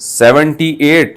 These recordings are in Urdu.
78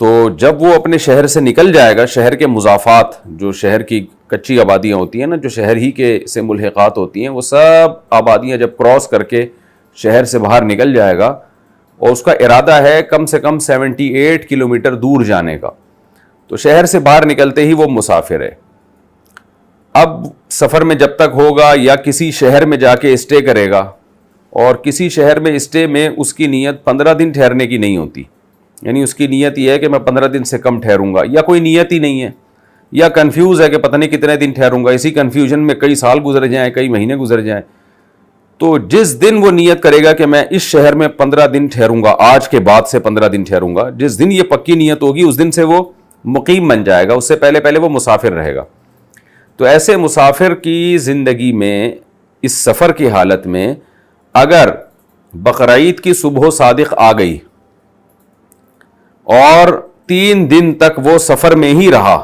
تو جب وہ اپنے شہر سے نکل جائے گا، شہر کے مضافات، جو شہر کی کچی آبادیاں ہوتی ہیں نا، جو شہر ہی کے سے ملحقات ہوتی ہیں، وہ سب آبادیاں جب کراس کر کے شہر سے باہر نکل جائے گا، اور اس کا ارادہ ہے کم سے کم 78 کلومیٹر دور جانے کا، تو شہر سے باہر نکلتے ہی وہ مسافر ہے۔ اب سفر میں جب تک ہوگا یا کسی شہر میں جا کے اسٹے کرے گا، اور کسی شہر میں اسٹے میں اس کی نیت 15 دن ٹھہرنے کی نہیں ہوتی، یعنی اس کی نیت یہ ہے کہ میں 15 دن سے کم ٹھہروں گا، یا کوئی نیت ہی نہیں ہے، یا کنفیوز ہے کہ پتہ نہیں کتنے دن ٹھہروں گا، اسی کنفیوژن میں کئی سال گزر جائیں، کئی مہینے گزر جائیں، تو جس دن وہ نیت کرے گا کہ میں اس شہر میں 15 دن ٹھہروں گا، آج کے بعد سے 15 دن ٹھہروں گا، جس دن یہ پکی نیت ہوگی اس دن سے وہ مقیم بن جائے گا، اس سے پہلے وہ مسافر رہے گا۔ تو ایسے مسافر کی زندگی میں اس سفر کی حالت میں اگر بقرعید کی صبح صادق آ گئی اور 3 دن تک وہ سفر میں ہی رہا،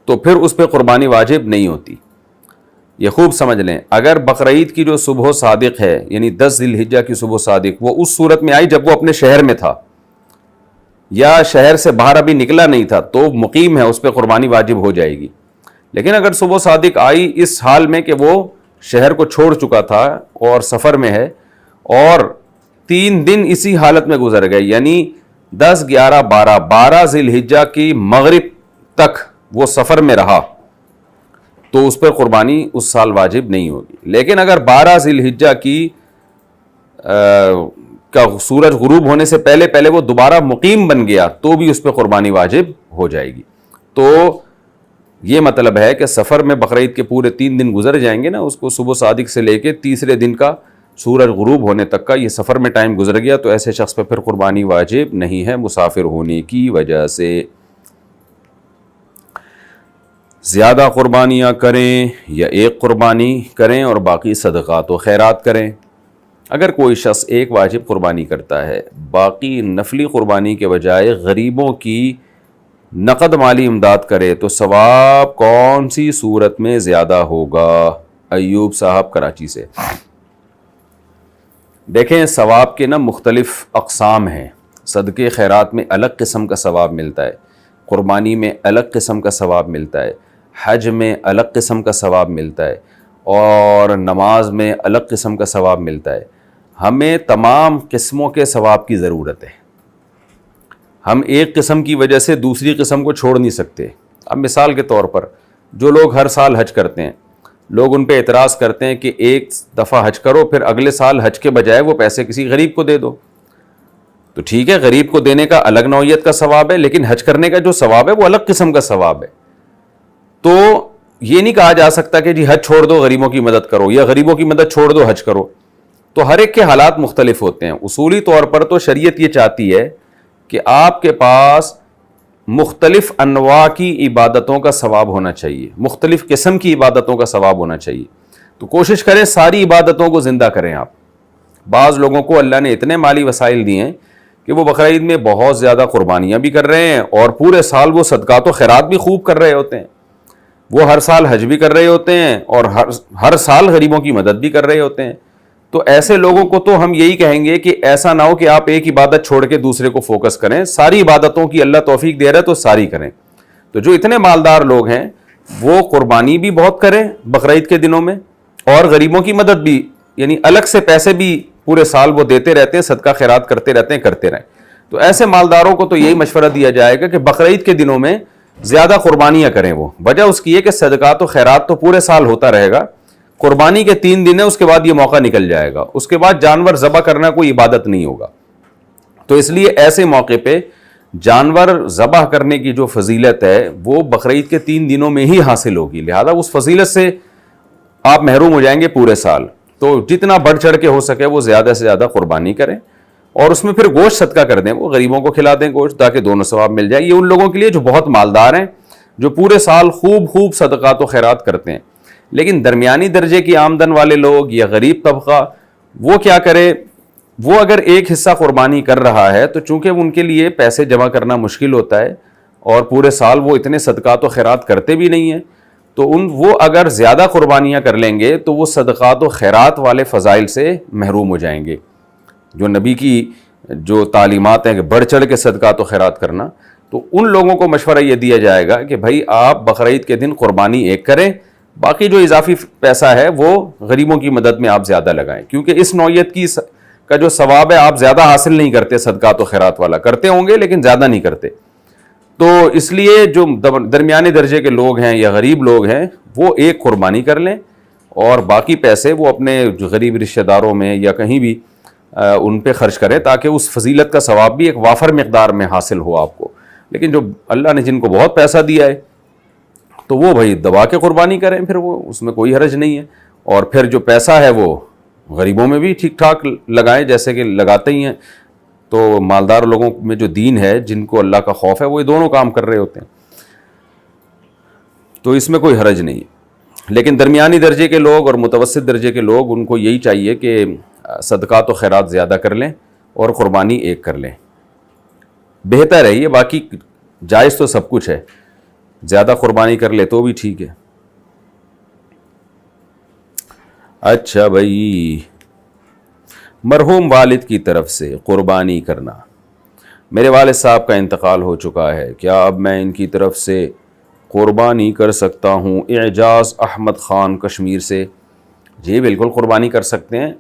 تو پھر اس پہ قربانی واجب نہیں ہوتی۔ یہ خوب سمجھ لیں، اگر بقرعید کی جو صبح صادق ہے، یعنی 10 ذی الحجہ کی صبح صادق، وہ اس صورت میں آئی جب وہ اپنے شہر میں تھا یا شہر سے باہر ابھی نکلا نہیں تھا، تو مقیم ہے، اس پہ قربانی واجب ہو جائے گی۔ لیکن اگر صبح صادق آئی اس حال میں کہ وہ شہر کو چھوڑ چکا تھا اور سفر میں ہے، اور 3 دن اسی حالت میں گزر گئے، یعنی 10 11 12 ذی الحجہ کی مغرب تک وہ سفر میں رہا، تو اس پر قربانی اس سال واجب نہیں ہوگی۔ لیکن اگر 12 ذی الحجہ کی کا سورج غروب ہونے سے پہلے وہ دوبارہ مقیم بن گیا، تو بھی اس پہ قربانی واجب ہو جائے گی۔ تو یہ مطلب ہے کہ سفر میں بقرعید کے پورے 3 دن گزر جائیں گے نا، اس کو صبح صادق سے لے کے تیسرے دن کا سورج غروب ہونے تک کا یہ سفر میں ٹائم گزر گیا، تو ایسے شخص پہ پھر قربانی واجب نہیں ہے مسافر ہونے کی وجہ سے۔ زیادہ قربانیاں کریں یا ایک قربانی کریں اور باقی صدقات و خیرات کریں۔ اگر کوئی شخص ایک واجب قربانی کرتا ہے، باقی نفلی قربانی کے بجائے غریبوں کی نقد مالی امداد کرے، تو ثواب کون سی صورت میں زیادہ ہوگا؟ ایوب صاحب کراچی سے۔ دیکھیں، ثواب کے نا مختلف اقسام ہیں۔ صدقے خیرات میں الگ قسم کا ثواب ملتا ہے، قربانی میں الگ قسم کا ثواب ملتا ہے، حج میں الگ قسم کا ثواب ملتا ہے، اور نماز میں الگ قسم کا ثواب ملتا ہے۔ ہمیں تمام قسموں کے ثواب کی ضرورت ہے، ہم ایک قسم کی وجہ سے دوسری قسم کو چھوڑ نہیں سکتے۔ اب مثال کے طور پر جو لوگ ہر سال حج کرتے ہیں، لوگ ان پہ اعتراض کرتے ہیں کہ ایک دفعہ حج کرو، پھر اگلے سال حج کے بجائے وہ پیسے کسی غریب کو دے دو۔ تو ٹھیک ہے، غریب کو دینے کا الگ نوعیت کا ثواب ہے، لیکن حج کرنے کا جو ثواب ہے وہ الگ قسم کا ثواب ہے۔ تو یہ نہیں کہا جا سکتا کہ جی حج چھوڑ دو غریبوں کی مدد کرو، یا غریبوں کی مدد چھوڑ دو حج کرو۔ تو ہر ایک کے حالات مختلف ہوتے ہیں۔ اصولی طور پر تو شریعت یہ چاہتی ہے کہ آپ کے پاس مختلف انواع کی عبادتوں کا ثواب ہونا چاہیے، مختلف قسم کی عبادتوں کا ثواب ہونا چاہیے۔ تو کوشش کریں ساری عبادتوں کو زندہ کریں آپ۔ بعض لوگوں کو اللہ نے اتنے مالی وسائل دیے ہیں کہ وہ بقرعید میں بہت زیادہ قربانیاں بھی کر رہے ہیں، اور پورے سال وہ صدقات و خیرات بھی خوب کر رہے ہوتے ہیں، وہ ہر سال حج بھی کر رہے ہوتے ہیں، اور ہر سال غریبوں کی مدد بھی کر رہے ہوتے ہیں۔ تو ایسے لوگوں کو تو ہم یہی کہیں گے کہ ایسا نہ ہو کہ آپ ایک عبادت چھوڑ کے دوسرے کو فوکس کریں، ساری عبادتوں کی اللہ توفیق دے رہا ہے تو ساری کریں۔ تو جو اتنے مالدار لوگ ہیں وہ قربانی بھی بہت کریں بقرعید کے دنوں میں، اور غریبوں کی مدد بھی، یعنی الگ سے پیسے بھی پورے سال وہ دیتے رہتے ہیں، صدقہ خیرات کرتے رہیں۔ تو ایسے مالداروں کو تو یہی مشورہ دیا جائے گا کہ بقرعید کے دنوں میں زیادہ قربانیاں کریں۔ وہ وجہ اس کی ہے کہ صدقات و خیرات تو پورے سال ہوتا رہے گا، قربانی کے 3 دن ہے، اس کے بعد یہ موقع نکل جائے گا، اس کے بعد جانور ذبح کرنا کوئی عبادت نہیں ہوگا۔ تو اس لیے ایسے موقع پہ جانور ذبح کرنے کی جو فضیلت ہے وہ بقرعید کے 3 دنوں میں ہی حاصل ہوگی، لہذا اس فضیلت سے آپ محروم ہو جائیں گے پورے سال۔ تو جتنا بڑھ چڑھ کے ہو سکے وہ زیادہ سے زیادہ قربانی کریں، اور اس میں پھر گوشت صدقہ کر دیں، وہ غریبوں کو کھلا دیں گوشت، تاکہ دونوں ثواب مل جائے۔ یہ ان لوگوں کے لیے جو بہت مالدار ہیں، جو پورے سال خوب صدقات و خیرات کرتے ہیں۔ لیکن درمیانی درجے کی آمدن والے لوگ یا غریب طبقہ، وہ کیا کرے؟ وہ اگر ایک حصہ قربانی کر رہا ہے تو چونکہ ان کے لیے پیسے جمع کرنا مشکل ہوتا ہے، اور پورے سال وہ اتنے صدقات و خیرات کرتے بھی نہیں ہیں، تو وہ اگر زیادہ قربانیاں کر لیں گے تو وہ صدقات و خیرات والے فضائل سے محروم ہو جائیں گے۔ جو نبی کی جو تعلیمات ہیں کہ بڑھ چڑھ کے صدقات و خیرات کرنا، تو ان لوگوں کو مشورہ یہ دیا جائے گا کہ بھائی آپ بقرعید کے دن قربانی ایک کریں، باقی جو اضافی پیسہ ہے وہ غریبوں کی مدد میں آپ زیادہ لگائیں، کیونکہ اس نوعیت کا جو ثواب ہے آپ زیادہ حاصل نہیں کرتے، صدقات و خیرات والا کرتے ہوں گے لیکن زیادہ نہیں کرتے. تو اس لیے جو درمیانے درجے کے لوگ ہیں یا غریب لوگ ہیں وہ ایک قربانی کر لیں اور باقی پیسے وہ اپنے جو غریب رشتہ داروں میں یا کہیں بھی ان پہ خرچ کریں، تاکہ اس فضیلت کا ثواب بھی ایک وافر مقدار میں حاصل ہو آپ کو. لیکن جو اللہ نے جن کو بہت پیسہ دیا ہے تو وہ بھائی دبا کے قربانی کریں، پھر وہ اس میں کوئی حرج نہیں ہے. اور پھر جو پیسہ ہے وہ غریبوں میں بھی ٹھیک ٹھاک لگائیں جیسے کہ لگاتے ہی ہیں. تو مالدار لوگوں میں جو دین ہے، جن کو اللہ کا خوف ہے، وہ یہ دونوں کام کر رہے ہوتے ہیں، تو اس میں کوئی حرج نہیں ہے. لیکن درمیانی درجے کے لوگ اور متوسط درجے کے لوگ، ان کو یہی چاہیے کہ صدقات و خیرات زیادہ کر لیں اور قربانی ایک کر لیں، بہتر ہے یہ. باقی جائز تو سب کچھ ہے، زیادہ قربانی کر لے تو بھی ٹھیک ہے. اچھا بھائی، مرحوم والد کی طرف سے قربانی کرنا. میرے والد صاحب کا انتقال ہو چکا ہے، کیا اب میں ان کی طرف سے قربانی کر سکتا ہوں؟ اعجاز احمد خان کشمیر سے. جی بالکل قربانی کر سکتے ہیں.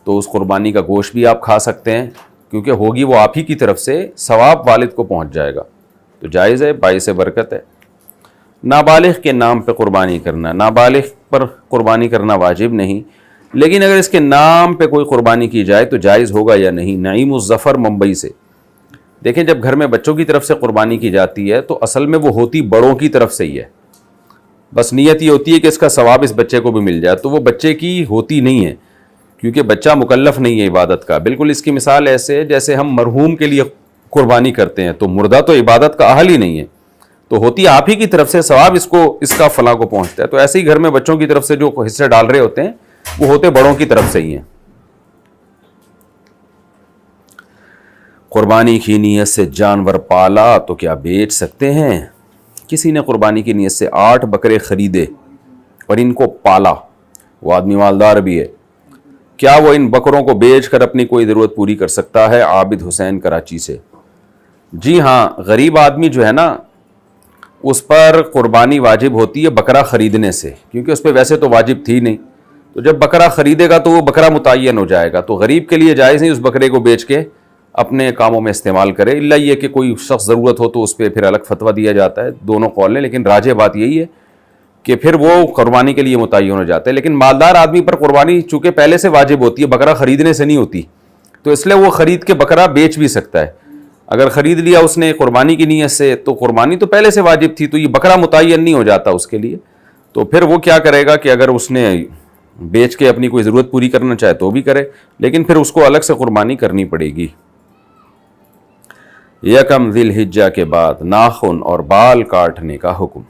تو اس قربانی کا گوشت بھی آپ کھا سکتے ہیں، کیونکہ ہوگی وہ آپ ہی کی طرف سے، ثواب والد کو پہنچ جائے گا، تو جائز ہے، باعث برکت ہے. نابالغ کے نام پہ قربانی کرنا، نابالغ پر قربانی کرنا واجب نہیں، لیکن اگر اس کے نام پہ کوئی قربانی کی جائے تو جائز ہوگا یا نہیں. نعیم الظفر ممبئی سے. دیکھیں جب گھر میں بچوں کی طرف سے قربانی کی جاتی ہے تو اصل میں وہ ہوتی بڑوں کی طرف سے ہی ہے، بس نیت یہ ہوتی ہے کہ اس کا ثواب اس بچے کو بھی مل جائے، تو وہ بچے کی ہوتی نہیں ہے، کیونکہ بچہ مکلف نہیں ہے عبادت کا. بالکل اس کی مثال ایسے ہے جیسے ہم مرحوم کے لیے قربانی کرتے ہیں، تو مردہ تو عبادت کا اہل ہی نہیں ہے، تو ہوتی آپ ہی کی طرف سے، ثواب اس کا فلاں کو پہنچتا ہے. تو ایسے ہی گھر میں بچوں کی طرف سے جو حصے ڈال رہے ہوتے ہیں وہ ہوتے بڑوں کی طرف سے ہی ہیں. قربانی کی نیت سے جانور پالا تو کیا بیچ سکتے ہیں؟ کسی نے قربانی کی نیت سے 8 بکرے خریدے اور ان کو پالا، وہ آدمی مالدار بھی ہے، کیا وہ ان بکروں کو بیچ کر اپنی کوئی ضرورت پوری کر سکتا ہے؟ عابد حسین کراچی سے. جی ہاں، غریب آدمی جو ہے نا اس پر قربانی واجب ہوتی ہے بکرا خریدنے سے، کیونکہ اس پہ ویسے تو واجب تھی نہیں. تو جب بکرا خریدے گا تو وہ بکرا متعین ہو جائے گا، تو غریب کے لیے جائز نہیں اس بکرے کو بیچ کے اپنے کاموں میں استعمال کرے، الا یہ کہ کوئی شخص ضرورت ہو تو اس پہ پھر الگ فتویٰ دیا جاتا ہے. دونوں قول ہیں، لیکن راجح بات یہی ہے کہ پھر وہ قربانی کے لیے متعین ہو جاتا ہے. لیکن مالدار آدمی پر قربانی چونکہ پہلے سے واجب ہوتی ہے، بکرا خریدنے سے نہیں ہوتی، تو اس لیے وہ خرید کے بکرا بیچ بھی سکتا ہے. اگر خرید لیا اس نے قربانی کی نیت سے تو قربانی تو پہلے سے واجب تھی، تو یہ بکرا متعین نہیں ہو جاتا اس کے لیے. تو پھر وہ کیا کرے گا کہ اگر اس نے بیچ کے اپنی کوئی ضرورت پوری کرنا چاہے تو بھی کرے، لیکن پھر اس کو الگ سے قربانی کرنی پڑے گی. یکم ذی الحجہ کے بعد ناخن اور بال کاٹنے کا حکم.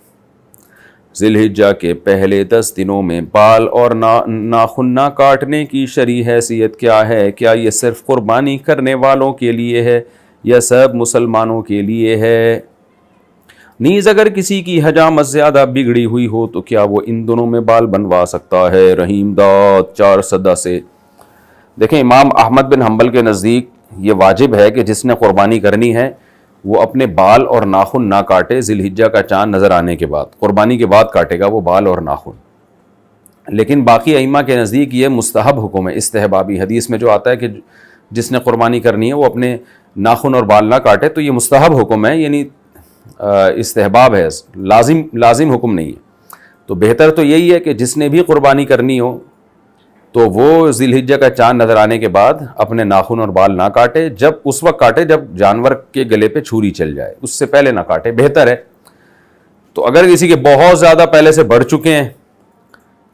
ذی الحجہ کے پہلے 10 دنوں میں بال اور ناخن نہ کاٹنے کی شرعی حیثیت کیا ہے؟ کیا یہ صرف قربانی کرنے والوں کے لیے ہے یا سب مسلمانوں کے لیے ہے؟ نیز اگر کسی کی حجامت زیادہ بگڑی ہوئی ہو تو کیا وہ ان دنوں میں بال بنوا سکتا ہے؟ رحیم داد 4 صدہ سے. دیکھیں امام احمد بن حنبل کے نزدیک یہ واجب ہے کہ جس نے قربانی کرنی ہے وہ اپنے بال اور ناخن نہ کاٹے ذی الحجہ کا چاند نظر آنے کے بعد، قربانی کے بعد کاٹے گا وہ بال اور ناخن. لیکن باقی ائمہ کے نزدیک یہ مستحب حکم ہے، استحبابی. حدیث میں جو آتا ہے کہ جس نے قربانی کرنی ہے وہ اپنے ناخن اور بال نہ کاٹے، تو یہ مستحب حکم ہے، یعنی استحباب ہے، لازم حکم نہیں ہے. تو بہتر تو یہی ہے کہ جس نے بھی قربانی کرنی ہو تو وہ ذی الحجہ کا چاند نظر آنے کے بعد اپنے ناخن اور بال نہ کاٹے، جب اس وقت کاٹے جب جانور کے گلے پہ چھری چل جائے، اس سے پہلے نہ کاٹے، بہتر ہے. تو اگر کسی کے بہت زیادہ پہلے سے بڑھ چکے ہیں،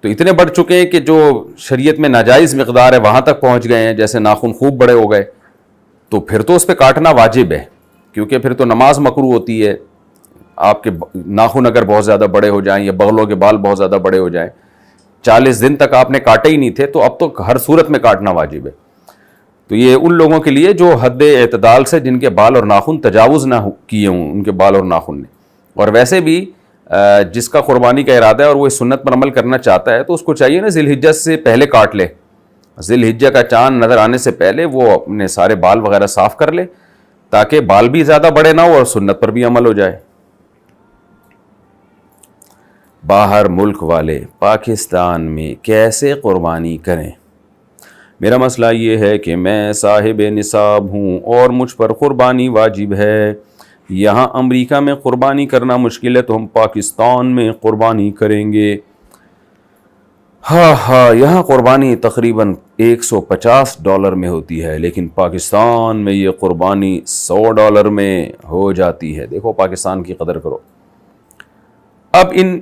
تو اتنے بڑھ چکے ہیں کہ جو شریعت میں ناجائز مقدار ہے وہاں تک پہنچ گئے ہیں، جیسے ناخن خوب بڑے ہو گئے، تو پھر تو اس پہ کاٹنا واجب ہے، کیونکہ پھر تو نماز مکروہ ہوتی ہے. آپ کے ناخن اگر بہت زیادہ بڑے ہو جائیں یا بغلوں کے بال بہت زیادہ بڑے ہو جائیں، 40 دن تک آپ نے کاٹے ہی نہیں تھے، تو اب تو ہر صورت میں کاٹنا واجب ہے. تو یہ ان لوگوں کے لیے جو حد اعتدال سے جن کے بال اور ناخن تجاوز نہ کیے ہوں، ان کے بال اور ناخن نے. اور ویسے بھی جس کا قربانی کا ارادہ ہے اور وہ اس سنت پر عمل کرنا چاہتا ہے تو اس کو چاہیے نا ذی الحجہ سے پہلے کاٹ لے، ذی الحجہ کا چاند نظر آنے سے پہلے وہ اپنے سارے بال وغیرہ صاف کر لے تاکہ بال بھی زیادہ بڑے نہ ہو اور سنت پر بھی عمل ہو جائے۔ باہر ملک والے پاکستان میں کیسے قربانی کریں؟ میرا مسئلہ یہ ہے کہ میں صاحب نصاب ہوں اور مجھ پر قربانی واجب ہے۔ یہاں امریکہ میں قربانی کرنا مشکل ہے تو ہم پاکستان میں قربانی کریں گے۔ ہاں یہاں قربانی تقریباً $150 میں ہوتی ہے، لیکن پاکستان میں یہ قربانی $100 میں ہو جاتی ہے۔ دیکھو پاکستان کی قدر کرو۔ اب ان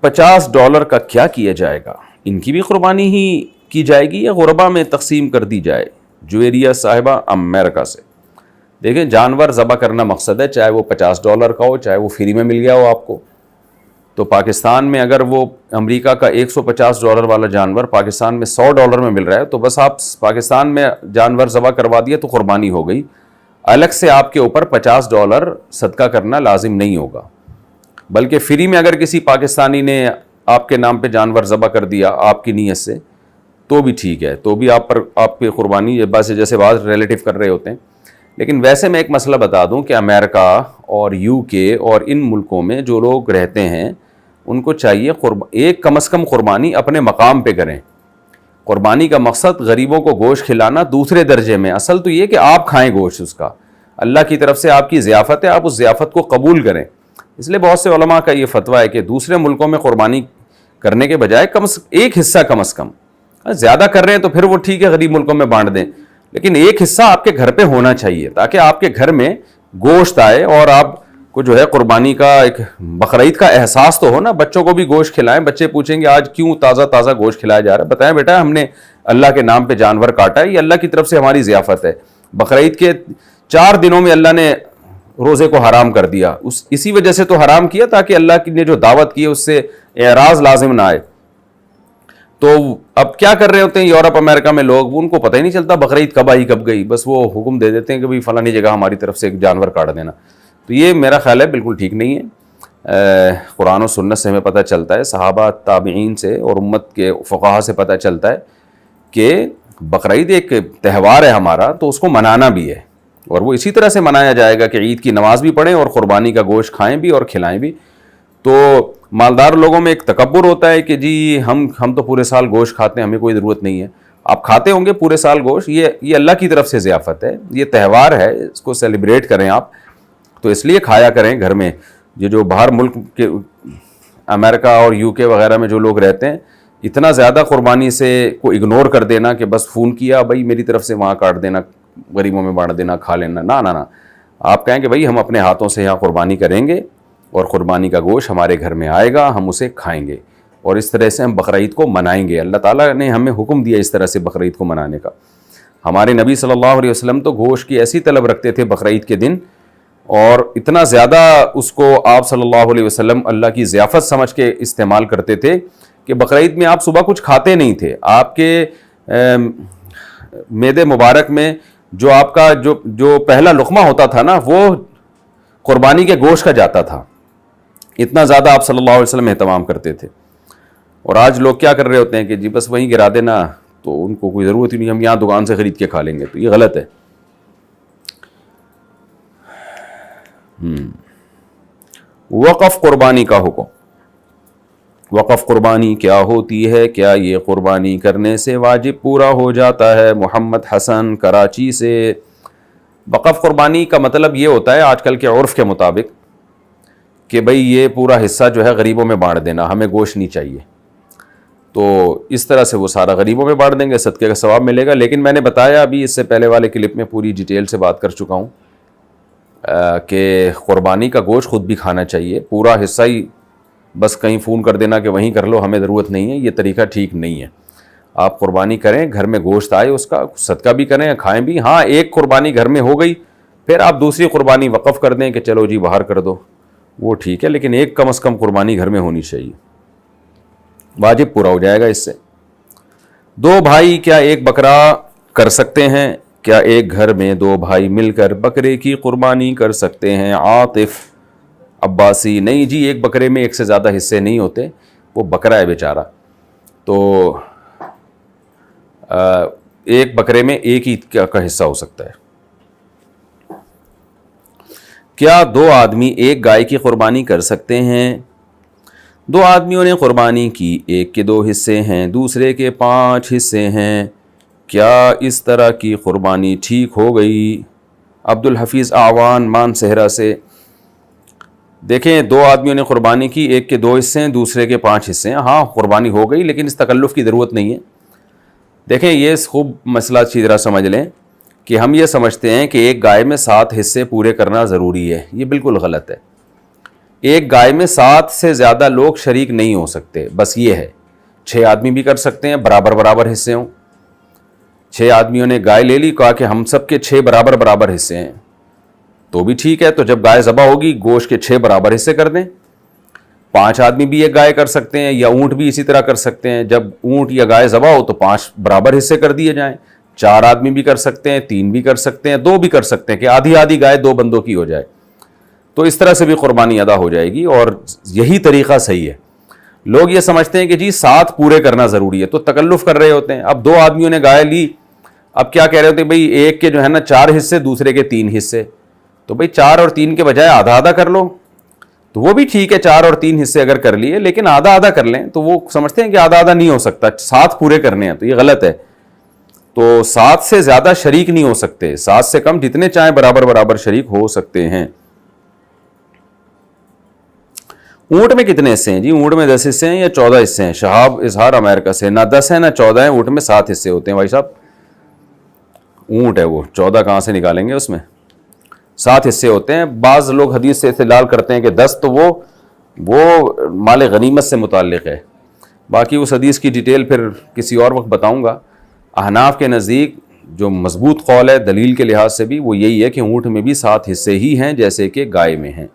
$50 کا کیا کیا جائے گا؟ ان کی بھی قربانی ہی کی جائے گی یا غربا میں تقسیم کر دی جائے؟ جویریہ صاحبہ امریکہ سے۔ دیکھیں جانور ذبح کرنا مقصد ہے، چاہے وہ $50 کا ہو چاہے وہ فری میں مل گیا ہو آپ کو۔ تو پاکستان میں اگر وہ امریکہ کا $150 والا جانور پاکستان میں $100 میں مل رہا ہے تو بس آپ پاکستان میں جانور ذبح کروا دیے تو قربانی ہو گئی۔ الگ سے آپ کے اوپر $50 صدقہ کرنا لازم نہیں ہوگا، بلکہ فری میں اگر کسی پاکستانی نے آپ کے نام پہ جانور ذبح کر دیا آپ کی نیت سے تو بھی ٹھیک ہے، تو بھی آپ کی قربانی بس جیسے بعض ریلیٹیو کر رہے ہوتے ہیں۔ لیکن ویسے میں ایک مسئلہ بتا دوں کہ امریکہ اور UK اور ان ملکوں میں جو لوگ رہتے ہیں ان کو چاہیے ایک کم از کم قربانی اپنے مقام پہ کریں۔ قربانی کا مقصد غریبوں کو گوشت کھلانا دوسرے درجے میں، اصل تو یہ کہ آپ کھائیں گوشت، اس کا اللہ کی طرف سے آپ کی ضیافت ہے، آپ اس ضیافت کو قبول کریں۔ اس لیے بہت سے علماء کا یہ فتویٰ ہے کہ دوسرے ملکوں میں قربانی کرنے کے بجائے ایک حصہ کم از کم، زیادہ کر رہے ہیں تو پھر وہ ٹھیک ہے غریب ملکوں میں بانٹ دیں، لیکن ایک حصہ آپ کے گھر پہ ہونا چاہیے تاکہ آپ کے گھر میں گوشت آئے اور آپ کو جو ہے قربانی کا ایک بقرعید کا احساس تو ہو نا۔ بچوں کو بھی گوشت کھلائیں، بچے پوچھیں گے آج کیوں تازہ گوشت کھلایا جا رہا ہے، بتائیں بیٹا ہم نے اللہ کے نام پہ جانور کاٹا ہے، یہ اللہ کی طرف سے ہماری ضیافت ہے۔ بقرعید کے 4 دنوں میں اللہ نے روزے کو حرام کر دیا، اسی وجہ سے تو حرام کیا تاکہ اللہ نے جو دعوت کی ہے اس سے اعراض لازم نہ آئے۔ تو اب کیا کر رہے ہوتے ہیں یورپ امریکہ میں لوگ، ان کو پتہ ہی نہیں چلتا بقرعید کب آئی کب گئی، بس وہ حکم دے دیتے ہیں کہ بھئی فلانی جگہ ہماری طرف سے ایک جانور کاٹ دینا۔ تو یہ میرا خیال ہے بالکل ٹھیک نہیں ہے۔ قرآن و سنت سے ہمیں پتہ چلتا ہے، صحابہ تابعین سے اور امت کے فقہا سے پتہ چلتا ہے کہ بقرعید ایک تہوار ہے ہمارا، تو اس کو منانا بھی ہے اور وہ اسی طرح سے منایا جائے گا کہ عید کی نماز بھی پڑھیں اور قربانی کا گوشت کھائیں بھی اور کھلائیں بھی۔ تو مالدار لوگوں میں ایک تکبر ہوتا ہے کہ جی ہم تو پورے سال گوشت کھاتے ہیں، ہمیں کوئی ضرورت نہیں ہے۔ آپ کھاتے ہوں گے پورے سال گوشت، یہ اللہ کی طرف سے ضیافت ہے، یہ تہوار ہے، اس کو سیلیبریٹ کریں آپ، تو اس لیے کھایا کریں گھر میں۔ یہ جو باہر ملک کے امریکہ اور UK وغیرہ میں جو لوگ رہتے ہیں، اتنا زیادہ قربانی سے کو اگنور کر دینا کہ بس فون کیا بھائی میری طرف سے وہاں کاٹ دینا، غریبوں میں بانٹ دینا، کھا لینا، نہ آپ کہیں کہ بھائی ہم اپنے ہاتھوں سے یہاں قربانی کریں گے اور قربانی کا گوشت ہمارے گھر میں آئے گا، ہم اسے کھائیں گے اور اس طرح سے ہم بقرعید کو منائیں گے۔ اللہ تعالیٰ نے ہمیں حکم دیا اس طرح سے بقرعید کو منانے کا۔ ہمارے نبی صلی اللہ علیہ وسلم تو گوشت کی ایسی طلب رکھتے تھے بقرعید کے دن، اور اتنا زیادہ اس کو آپ صلی اللہ علیہ وسلم اللہ کی ضیافت سمجھ کے استعمال کرتے تھے کہ بقرعید میں آپ صبح کچھ کھاتے نہیں تھے، آپ کے معدے مبارک میں جو آپ کا جو پہلا لقمہ ہوتا تھا نا وہ قربانی کے گوشت کا جاتا تھا، اتنا زیادہ آپ صلی اللہ علیہ وسلم اہتمام کرتے تھے۔ اور آج لوگ کیا کر رہے ہوتے ہیں کہ جی بس وہیں گرا دینا، تو ان کو کوئی ضرورت ہی نہیں، ہم یہاں دکان سے خرید کے کھا لیں گے، تو یہ غلط ہے۔ وقف قربانی کا حکم۔ وقف قربانی کیا ہوتی ہے؟ کیا یہ قربانی کرنے سے واجب پورا ہو جاتا ہے؟ محمد حسن کراچی سے۔ وقف قربانی کا مطلب یہ ہوتا ہے آج کل کے عرف کے مطابق کہ بھئی یہ پورا حصہ جو ہے غریبوں میں بانٹ دینا، ہمیں گوشت نہیں چاہیے، تو اس طرح سے وہ سارا غریبوں میں بانٹ دیں گے، صدقے کا ثواب ملے گا۔ لیکن میں نے بتایا ابھی اس سے پہلے والے کلپ میں پوری ڈیٹیل سے بات کر چکا ہوں کہ قربانی کا گوشت خود بھی کھانا چاہیے، پورا حصہ ہی بس کہیں فون کر دینا کہ وہیں کر لو، ہمیں ضرورت نہیں ہے، یہ طریقہ ٹھیک نہیں ہے۔ آپ قربانی کریں، گھر میں گوشت آئے اس کا صدقہ بھی کریں، کھائیں بھی۔ ہاں ایک قربانی گھر میں ہو گئی، پھر آپ دوسری قربانی وقف کر دیں کہ چلو جی باہر کر دو، وہ ٹھیک ہے، لیکن ایک کم از کم قربانی گھر میں ہونی چاہیے، واجب پورا ہو جائے گا اس سے۔ 2 بھائی کیا ایک بکرا کر سکتے ہیں؟ کیا ایک گھر میں 2 بھائی مل کر بکرے کی قربانی کر سکتے ہیں؟ عاطف عباسی: نہیں جی، ایک بکرے میں ایک سے زیادہ حصے نہیں ہوتے، وہ بکرا ہے بیچارہ، تو ایک بکرے میں ایک ہی کا حصہ ہو سکتا ہے. کیا 2 آدمی ایک گائے کی قربانی کر سکتے ہیں؟ 2 آدمیوں نے قربانی کی، ایک کے 2 حصے ہیں، دوسرے کے 5 حصے ہیں، کیا اس طرح کی قربانی ٹھیک ہو گئی؟ عبد الحفیظ اعوان مان صحرا سے. دیکھیں 2 آدمیوں نے قربانی کی، ایک کے 2 حصے ہیں، دوسرے کے 5 حصے ہیں. ہاں قربانی ہو گئی، لیکن اس تکلف کی ضرورت نہیں ہے. دیکھیں یہ خوب مسئلہ اچھی طرح سمجھ لیں کہ ہم یہ سمجھتے ہیں کہ ایک گائے میں 7 حصے پورے کرنا ضروری ہے. یہ بالکل غلط ہے. ایک گائے میں 7 سے زیادہ لوگ شریک نہیں ہو سکتے. بس یہ ہے 6 آدمی بھی کر سکتے ہیں، برابر برابر حصے ہوں. 6 آدمیوں نے گائے لے لی، کہا کہ ہم سب کے 6 برابر برابر حصے ہیں، تو بھی ٹھیک ہے. تو جب گائے ذبح ہوگی گوشت کے 6 برابر حصے کر دیں. 5 آدمی بھی ایک گائے کر سکتے ہیں، یا اونٹ بھی اسی طرح کر سکتے ہیں. جب اونٹ یا گائے ذبح ہو تو 5 برابر حصے کر دیے جائیں. 4 آدمی بھی کر سکتے ہیں، 3 بھی کر سکتے ہیں، 2 بھی کر سکتے ہیں کہ آدھی آدھی گائے 2 بندوں کی ہو جائے. تو اس طرح سے بھی قربانی ادا ہو جائے گی، اور یہی طریقہ صحیح ہے. لوگ یہ سمجھتے ہیں کہ جی 7 پورے کرنا ضروری ہے، تو تکلف کر رہے ہوتے ہیں. اب 2 آدمیوں نے گائے لی، اب کیا کہہ رہے ہوتے ہیں بھئی ایک کے جو ہے نا 4 حصے، دوسرے کے 3 حصے. تو بھئی 4 اور 3 کے بجائے آدھا آدھا کر لو. تو وہ بھی ٹھیک ہے، 4 اور 3 حصے اگر کر لیے، لیکن آدھا آدھا کر لیں. تو وہ سمجھتے ہیں کہ آدھا آدھا نہیں ہو سکتا، 7 پورے کرنے ہیں. تو یہ غلط ہے. تو 7 سے زیادہ شریک نہیں ہو سکتے، 7 سے کم جتنے چاہیں برابر برابر شریک ہو سکتے ہیں. اونٹ میں کتنے حصے ہیں؟ جی اونٹ میں 10 حصے ہیں یا 14 حصے ہیں. شہاب اظہار امریکہ سے. نہ 10 ہیں نہ 14 ہیں، اونٹ میں 7 حصے ہوتے ہیں. بھائی صاحب اونٹ ہے وہ، 14 کہاں سے نکالیں گے؟ اس میں 7 حصے ہوتے ہیں. بعض لوگ حدیث سے استدلال کرتے ہیں کہ 10 تو وہ مال غنیمت سے متعلق ہے. باقی اس حدیث کی ڈیٹیل پھر کسی اور وقت بتاؤں گا. احناف کے نزدیک جو مضبوط قول ہے دلیل کے لحاظ سے بھی وہ یہی ہے کہ اونٹ میں بھی 7 حصے ہی ہیں جیسے کہ گائے میں ہیں.